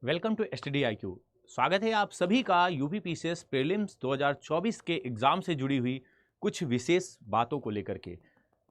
Welcome to STD IQ। स्वागत है आप सभी का यूपी पीसीएस प्रीलिम्स 2024 के एग्जाम से जुड़ी हुई कुछ विशेष बातों को लेकर के।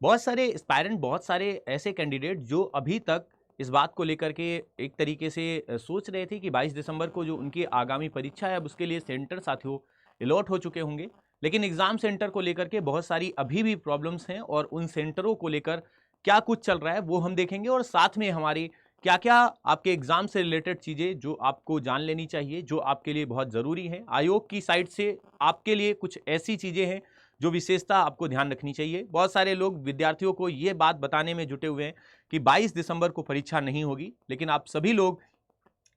बहुत सारे एस्पायरेंट, बहुत सारे ऐसे कैंडिडेट जो अभी तक इस बात को लेकर के एक तरीके से सोच रहे थे कि 22 दिसंबर को जो उनकी आगामी परीक्षा है अब उसके लिए सेंटर साथियों अलॉट हो चुके होंगे, लेकिन एग्जाम सेंटर को लेकर के बहुत सारी अभी भी प्रॉब्लम्स हैं और उन सेंटरों को लेकर क्या कुछ चल रहा है वो हम देखेंगे और साथ में हमारी क्या क्या आपके एग्जाम से रिलेटेड चीजें जो आपको जान लेनी चाहिए, जो आपके लिए बहुत जरूरी है। आयोग की साइड से आपके लिए कुछ ऐसी चीजें हैं जो विशेषता आपको ध्यान रखनी चाहिए। बहुत सारे लोग विद्यार्थियों को ये बात बताने में जुटे हुए हैं कि 22 दिसंबर को परीक्षा नहीं होगी, लेकिन आप सभी लोग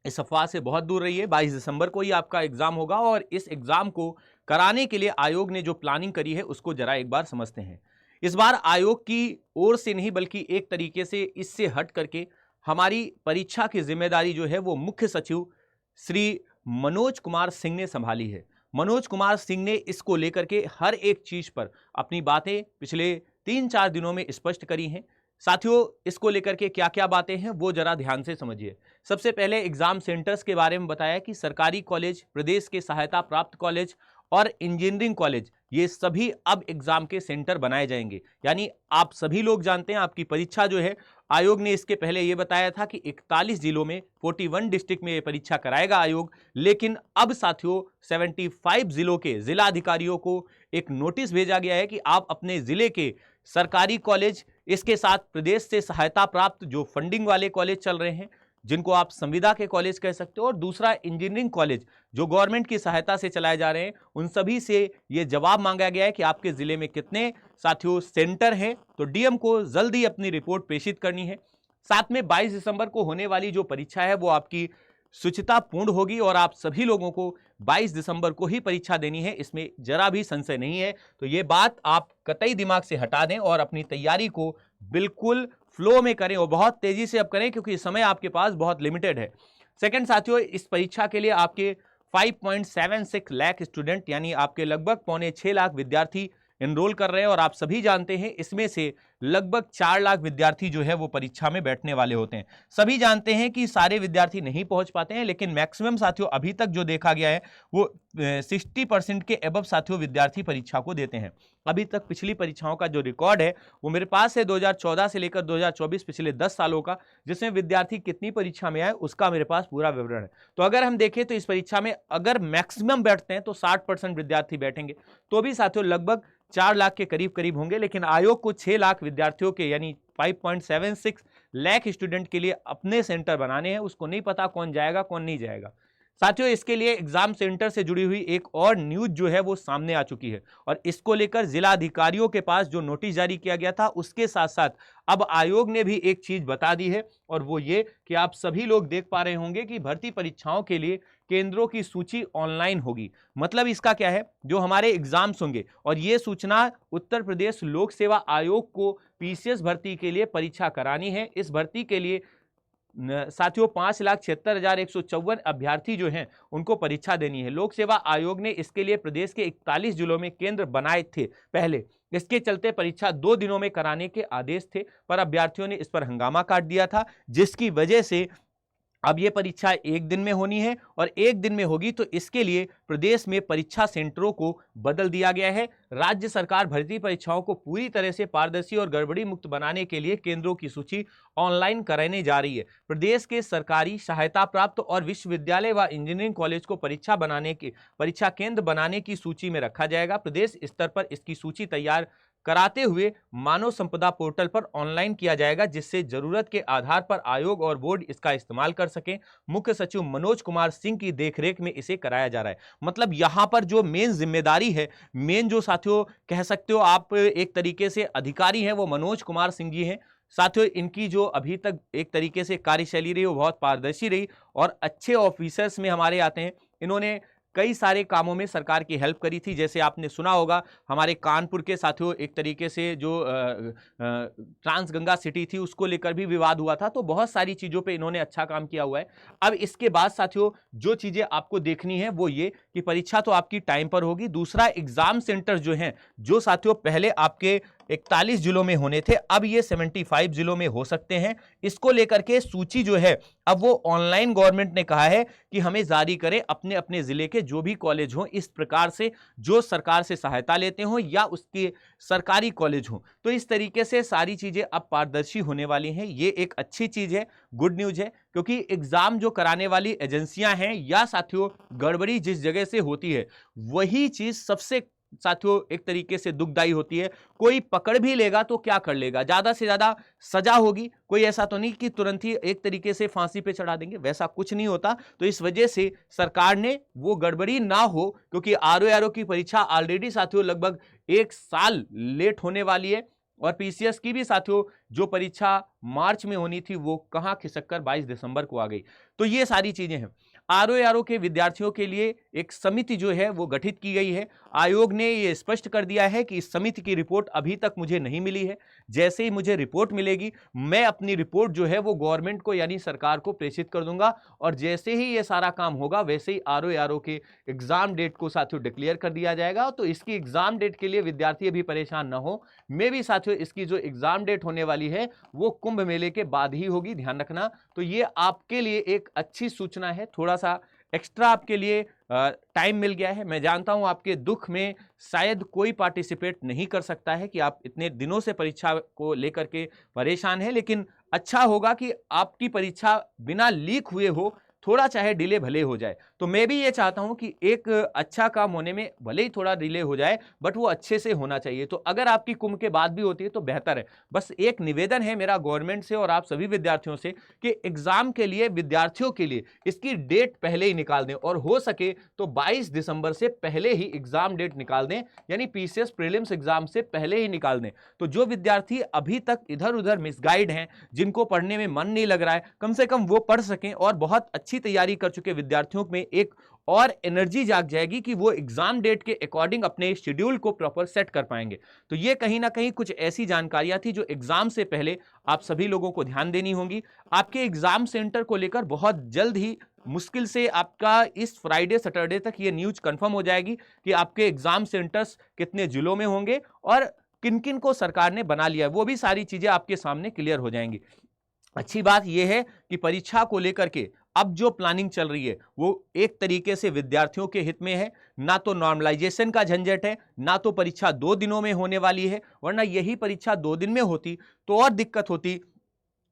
इस अफवाह से बहुत दूर रहिए। 22 दिसंबर को ही आपका एग्जाम होगा और इस एग्जाम को कराने के लिए आयोग ने जो प्लानिंग करी है उसको जरा एक बार समझते हैं। इस बार आयोग की ओर से नहीं बल्कि एक तरीके से इससे हट करके हमारी परीक्षा की जिम्मेदारी जो है वो मुख्य सचिव श्री मनोज कुमार सिंह ने संभाली है। मनोज कुमार सिंह ने इसको लेकर के हर एक चीज पर अपनी बातें पिछले 3-4 दिनों में स्पष्ट करी हैं। साथियों, इसको लेकर के क्या क्या बातें हैं वो जरा ध्यान से समझिए। सबसे पहले एग्जाम सेंटर्स के बारे में बताया कि सरकारी कॉलेज, प्रदेश के सहायता प्राप्त कॉलेज और इंजीनियरिंग कॉलेज, ये सभी अब एग्जाम के सेंटर बनाए जाएंगे। यानी आप सभी लोग जानते हैं आपकी परीक्षा जो है, आयोग ने इसके पहले यह बताया था कि 41 जिलों में 41 डिस्ट्रिक्ट में यह परीक्षा कराएगा आयोग, लेकिन अब साथियों 75 जिलों के जिला अधिकारियों को एक नोटिस भेजा गया है कि आप अपने जिले के सरकारी कॉलेज, इसके साथ प्रदेश से सहायता प्राप्त जो फंडिंग वाले कॉलेज चल रहे हैं जिनको आप संविदा के कॉलेज कह सकते हो, और दूसरा इंजीनियरिंग कॉलेज जो गवर्नमेंट की सहायता से चलाए जा रहे हैं, उन सभी से यह जवाब मांगा गया है कि आपके जिले में कितने साथियों सेंटर हैं। तो डीएम को जल्दी अपनी रिपोर्ट प्रेषित करनी है। साथ में 22 दिसंबर को होने वाली जो परीक्षा है वो आपकी शुचितापूर्ण होगी और आप सभी लोगों को 22 दिसंबर को ही परीक्षा देनी है, इसमें जरा भी संशय नहीं है। तो ये बात आप कतई दिमाग से हटा दें और अपनी तैयारी को बिल्कुल फ्लो में करें और बहुत तेजी से अब करें, क्योंकि समय आपके पास बहुत लिमिटेड है। सेकंड साथियों, इस परीक्षा के लिए आपके 5.76 लाख स्टूडेंट यानी आपके लगभग 5.6 लाख विद्यार्थी एनरोल कर रहे हैं और आप सभी जानते हैं इसमें से लगभग 4 लाख विद्यार्थी जो है वो परीक्षा में बैठने वाले होते हैं। सभी जानते हैं कि सारे विद्यार्थी नहीं पहुंच पाते हैं, लेकिन मैक्सिमम साथियों अभी तक जो देखा गया है वो 60% के एबव साथियों विद्यार्थी परीक्षा को देते हैं। अभी तक पिछली परीक्षाओं का जो रिकॉर्ड है वो मेरे पास है 2014 से लेकर 2024, पिछले 10 सालों का, जिसमें विद्यार्थी कितनी परीक्षा में आए उसका मेरे पास पूरा विवरण है। तो अगर हम देखें तो इस परीक्षा में अगर मैक्सिमम बैठते हैं तो 60% विद्यार्थी बैठेंगे, तो भी साथियों लगभग 4 लाख के करीब करीब होंगे। लेकिन आयोग को 6 लाख विद्यार्थियों के यानी 5.76 लाख स्टूडेंट के लिए अपने सेंटर बनाने हैं। उसको नहीं पता कौन जाएगा कौन नहीं जाएगा। साथियों, इसके लिए एग्जाम सेंटर से जुड़ी हुई एक और न्यूज जो है वो सामने आ चुकी है और इसको लेकर जिला अधिकारियों के पास जो नोटिस जारी किया गया था उसके साथ साथ अब आयोग ने भी एक चीज बता दी है, और वो ये कि आप सभी लोग देख पा रहे होंगे कि भर्ती परीक्षाओं के लिए केंद्रों की सूची ऑनलाइन होगी। मतलब इसका क्या है, जो हमारे एग्जाम्स होंगे, और ये सूचना उत्तर प्रदेश लोक सेवा आयोग को पीसीएस भर्ती के लिए परीक्षा करानी है। इस भर्ती के लिए साथियों 5,76,154 अभ्यर्थी जो हैं उनको परीक्षा देनी है। लोक सेवा आयोग ने इसके लिए प्रदेश के 41 जिलों में केंद्र बनाए थे पहले। इसके चलते परीक्षा 2 दिनों में कराने के आदेश थे, पर अभ्यर्थियों ने इस पर हंगामा काट दिया था, जिसकी वजह से अब ये परीक्षा 1 दिन में होनी है और 1 दिन में होगी। तो इसके लिए प्रदेश में परीक्षा सेंटरों को बदल दिया गया है। राज्य सरकार भर्ती परीक्षाओं को पूरी तरह से पारदर्शी और गड़बड़ी मुक्त बनाने के लिए केंद्रों की सूची ऑनलाइन कराने जा रही है। प्रदेश के सरकारी सहायता प्राप्त और विश्वविद्यालय व इंजीनियरिंग कॉलेज को परीक्षा केंद्र बनाने की सूची में रखा जाएगा। प्रदेश स्तर पर इसकी सूची तैयार कराते हुए मानव संपदा पोर्टल पर ऑनलाइन किया जाएगा, जिससे जरूरत के आधार पर आयोग और बोर्ड इसका इस्तेमाल कर सकें। मुख्य सचिव मनोज कुमार सिंह की देखरेख में इसे कराया जा रहा है। मतलब यहां पर जो मेन जिम्मेदारी है, मेन जो साथियों कह सकते हो आप एक तरीके से अधिकारी हैं, वो मनोज कुमार सिंह जी हैं। साथियों, इनकी जो अभी तक एक तरीके से कार्यशैली रही वो बहुत पारदर्शी रही और अच्छे ऑफिसर्स में हमारे आते हैं। इन्होंने कई सारे कामों में सरकार की हेल्प करी थी। जैसे आपने सुना होगा हमारे कानपुर के साथियों एक तरीके से जो ट्रांस गंगा सिटी थी उसको लेकर भी विवाद हुआ था। तो बहुत सारी चीज़ों पे इन्होंने अच्छा काम किया हुआ है। अब इसके बाद साथियों जो चीज़ें आपको देखनी है वो ये कि परीक्षा तो आपकी टाइम पर होगी। दूसरा, एग्जाम सेंटर जो हैं, जो साथियों पहले आपके 41 जिलों में होने थे, अब ये 75 जिलों में हो सकते हैं। इसको लेकर के सूची जो है अब वो ऑनलाइन गवर्नमेंट ने कहा है कि हमें जारी करें, अपने अपने जिले के जो भी कॉलेज हो इस प्रकार से, जो सरकार से सहायता लेते हो या उसके सरकारी कॉलेज हो। तो इस तरीके से सारी चीजें अब पारदर्शी होने वाली हैं। ये एक अच्छी चीज है, गुड न्यूज है, क्योंकि एग्जाम जो कराने वाली एजेंसियां हैं या साथियों गड़बड़ी जिस जगह से होती है वही चीज सबसे साथियों एक तरीके से दुखदाई होती है। कोई पकड़ भी लेगा तो क्या कर लेगा, ज्यादा से ज्यादा सजा होगी, कोई ऐसा तो नहीं कि तुरंत ही एक तरीके से फांसी पे चढ़ा देंगे, वैसा कुछ नहीं होता। तो इस वजह से सरकार ने वो गड़बड़ी ना हो, क्योंकि आरओ की परीक्षा ऑलरेडी साथियों लगभग 1 साल लेट होने वाली है, और पीसीएस की भी साथियों जो परीक्षा मार्च में होनी थी वो कहां खिसक कर 22 दिसंबर को आ गई। तो ये सारी चीजें हैं। आरओ के विद्यार्थियों के लिए एक समिति जो है वो गठित की गई है। आयोग ने ये स्पष्ट कर दिया है कि इस समिति की रिपोर्ट अभी तक मुझे नहीं मिली है, जैसे ही मुझे रिपोर्ट मिलेगी मैं अपनी रिपोर्ट जो है वो गवर्नमेंट को यानी सरकार को प्रेषित कर दूंगा, और जैसे ही ये सारा काम होगा वैसे ही आरओ के एग्जाम डेट को साथियों डिक्लेयर कर दिया जाएगा। तो इसकी एग्जाम डेट के लिए विद्यार्थी अभी परेशान ना हो। मैं भी साथियों इसकी जो एग्जाम डेट होने वाली है वो कुंभ मेले के बाद ही होगी, ध्यान रखना। तो ये आपके लिए एक अच्छी सूचना है, थोड़ा सा एक्स्ट्रा आपके लिए टाइम मिल गया है। मैं जानता हूं आपके दुख में शायद कोई पार्टिसिपेट नहीं कर सकता है कि आप इतने दिनों से परीक्षा को लेकर के परेशान हैं, लेकिन अच्छा होगा कि आपकी परीक्षा बिना लीक हुए हो, थोड़ा चाहे डिले भले हो जाए। तो मैं भी ये चाहता हूं कि एक अच्छा काम होने में भले ही थोड़ा डिले हो जाए बट वो अच्छे से होना चाहिए। तो अगर आपकी कुंभ के बाद भी होती है तो बेहतर है। बस एक निवेदन है मेरा गवर्नमेंट से और आप सभी विद्यार्थियों से कि एग्जाम के लिए विद्यार्थियों के लिए इसकी डेट पहले ही निकाल दें, और हो सके तो 22 दिसंबर से पहले ही एग्जाम डेट निकाल दें, यानी पीसीएस प्रीलिम्स एग्जाम से पहले ही निकाल दें। तो जो विद्यार्थी अभी तक इधर उधर मिसगाइड हैं, जिनको पढ़ने में मन नहीं लग रहा है, कम से कम वो पढ़ सकें, और बहुत अच्छी तैयारी कर चुके विद्यार्थियों में एक और एनर्जी जाग जाएगी कि वो एग्जाम डेट के अकॉर्डिंग अपने शेड्यूल को प्रॉपर सेट कर पाएंगे। तो ये कहीं ना कहीं कुछ ऐसी जानकारियां थी जो एग्जाम से पहले आप सभी लोगों को ध्यान देनी होगी। आपके एग्जाम सेंटर को लेकर बहुत जल्द ही, मुश्किल से आपका इस फ्राइडे सैटरडे तक ये न्यूज कंफर्म हो जाएगी कि आपके एग्जाम सेंटर्स कितने जिलों में होंगे और किन किन को सरकार ने बना लिया है, वो भी सारी चीजें आपके सामने क्लियर हो जाएंगी। अच्छी बात यह है कि परीक्षा को लेकर के अब जो प्लानिंग चल रही है वो एक तरीके से विद्यार्थियों के हित में है। ना तो नॉर्मलाइजेशन का झंझट है, ना तो परीक्षा 2 दिनों में होने वाली है, वरना यही परीक्षा 2 दिन में होती तो और दिक्कत होती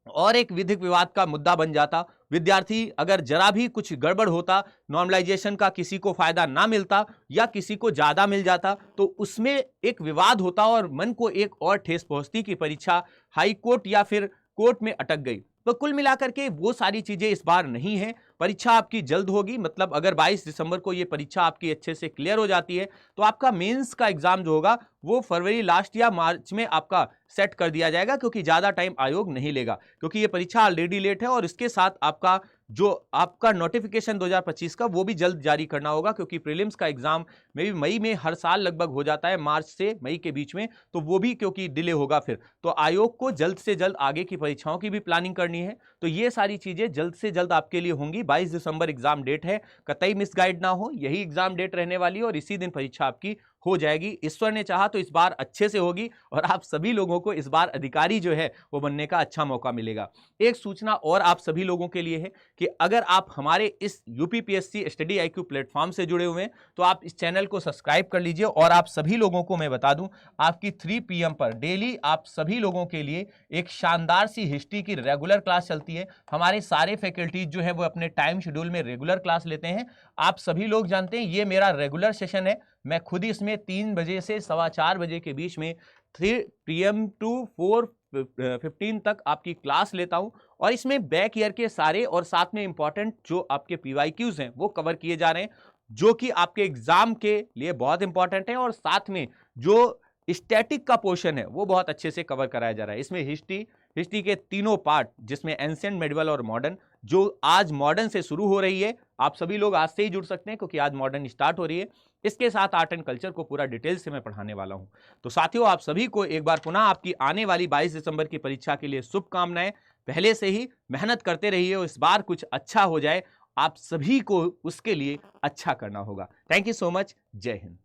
और एक विधिक विवाद का मुद्दा बन जाता। विद्यार्थी अगर जरा भी कुछ गड़बड़ होता, नॉर्मलाइजेशन का किसी को फायदा ना मिलता या किसी को ज्यादा मिल जाता, तो उसमें एक विवाद होता और मन को एक और ठेस पहुंचती कि परीक्षा हाई कोर्ट या फिर कोर्ट में अटक गई। तो कुल मिलाकर के वो सारी चीजें इस बार नहीं है। परीक्षा आपकी जल्द होगी, मतलब अगर 22 दिसंबर को ये परीक्षा आपकी अच्छे से क्लियर हो जाती है तो आपका मेंस का एग्जाम जो होगा वो फरवरी लास्ट या मार्च में आपका सेट कर दिया जाएगा, क्योंकि ज्यादा टाइम आयोग नहीं लेगा, क्योंकि ये परीक्षा ऑलरेडी लेट है। और इसके साथ आपका जो आपका नोटिफिकेशन 2025 का वो भी जल्द जारी करना होगा, क्योंकि प्रीलिम्स का एग्जाम में भी मई में हर साल लगभग हो जाता है, मार्च से मई के बीच में, तो वो भी क्योंकि डिले होगा फिर, तो आयोग को जल्द से जल्द आगे की परीक्षाओं की भी प्लानिंग करनी है। तो ये सारी चीजें जल्द से जल्द आपके लिए होंगी। 22 दिसंबर एग्जाम डेट है, कतई मिसगाइड ना हो, यही एग्जाम डेट रहने वाली है और इसी दिन परीक्षा आपकी हो जाएगी। ईश्वर ने चाहा तो इस बार अच्छे से होगी और आप सभी लोगों को इस बार अधिकारी जो है वो बनने का अच्छा मौका मिलेगा। एक सूचना और आप सभी लोगों के लिए है कि अगर आप हमारे इस यूपीपीएससी स्टडी आईक्यू प्लेटफॉर्म से जुड़े हुए हैं तो आप इस चैनल को सब्सक्राइब कर लीजिए। और आप सभी लोगों को मैं बता दूं, आपकी 3 PM पर डेली आप सभी लोगों के लिए एक शानदार सी हिस्ट्री की रेगुलर क्लास चलती है। हमारे सारे फैकल्टीज जो है वो अपने टाइम शेड्यूल में रेगुलर क्लास लेते हैं। आप सभी लोग जानते हैं ये मेरा रेगुलर सेशन है। मैं खुद इसमें 3 बजे से 4:15 बजे के बीच में 3 PM to 4:15 तक आपकी क्लास लेता हूं और इसमें बैक ईयर के सारे और साथ में इंपॉर्टेंट जो आपके PYQs हैं वो कवर किए जा रहे हैं, जो कि आपके एग्जाम के लिए बहुत इंपॉर्टेंट है। और साथ में जो स्टैटिक का पोर्शन है वो बहुत अच्छे से कवर कराया जा रहा है। इसमें हिस्ट्री के तीनों पार्ट, जिसमें एंशिएंट, मेडिवल और मॉडर्न, जो आज मॉडर्न से शुरू हो रही है, आप सभी लोग आज से ही जुड़ सकते हैं क्योंकि आज मॉडर्न स्टार्ट हो रही है। इसके साथ आर्ट एंड कल्चर को पूरा डिटेल से मैं पढ़ाने वाला हूं। तो साथियों, आप सभी को एक बार पुनः आपकी आने वाली 22 दिसंबर की परीक्षा के लिए शुभकामनाएं। पहले से ही मेहनत करते रहिए और इस बार कुछ अच्छा हो जाए। आप सभी को उसके लिए अच्छा करना होगा। Thank you so much. जय हिंद।